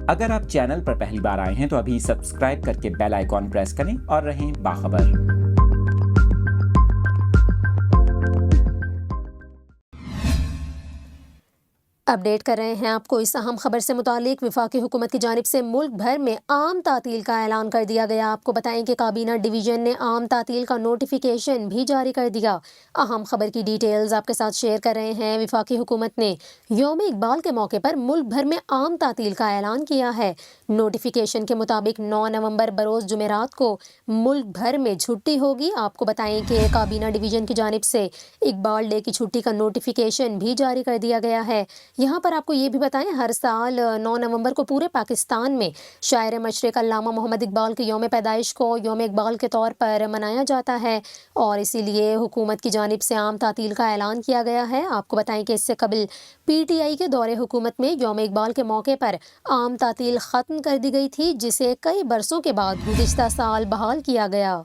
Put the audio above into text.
اگر آپ چینل پر پہلی بار آئے ہیں تو ابھی سبسکرائب کر کے بیل آئیکن پریس کریں اور رہیں باخبر۔ اپڈیٹ کر رہے ہیں آپ کو اس اہم خبر سے متعلق۔ وفاقی حکومت کی جانب سے ملک بھر میں عام تعطیل کا اعلان کر دیا گیا۔ آپ کو بتائیں کہ کابینہ ڈویژن نے عام تعطیل کا نوٹیفیکیشن بھی جاری کر دیا۔ اہم خبر کی ڈیٹیلز آپ کے ساتھ شیئر کر رہے ہیں۔ وفاقی حکومت نے یوم اقبال کے موقع پر ملک بھر میں عام تعطیل کا اعلان کیا ہے۔ نوٹیفیکیشن کے مطابق 9 نومبر بروز جمعرات کو ملک بھر میں چھٹی ہوگی۔ آپ کو بتائیں کہ کابینہ ڈویژن کی جانب سے اقبال ڈے کی چھٹی کا نوٹیفیکیشن بھی جاری کر دیا گیا ہے۔ یہاں پر آپ کو یہ بھی بتائیں، ہر سال 9 نومبر کو پورے پاکستان میں شاعر مشرق علامہ محمد اقبال کے یوم پیدائش کو یوم اقبال کے طور پر منایا جاتا ہے، اور اسی لیے حکومت کی جانب سے عام تعطیل کا اعلان کیا گیا ہے۔ آپ کو بتائیں کہ اس سے قبل پی ٹی آئی کے دور حکومت میں یوم اقبال کے موقع پر عام تعطیل ختم کر دی گئی تھی، جسے کئی برسوں کے بعد گزشتہ سال بحال کیا گیا۔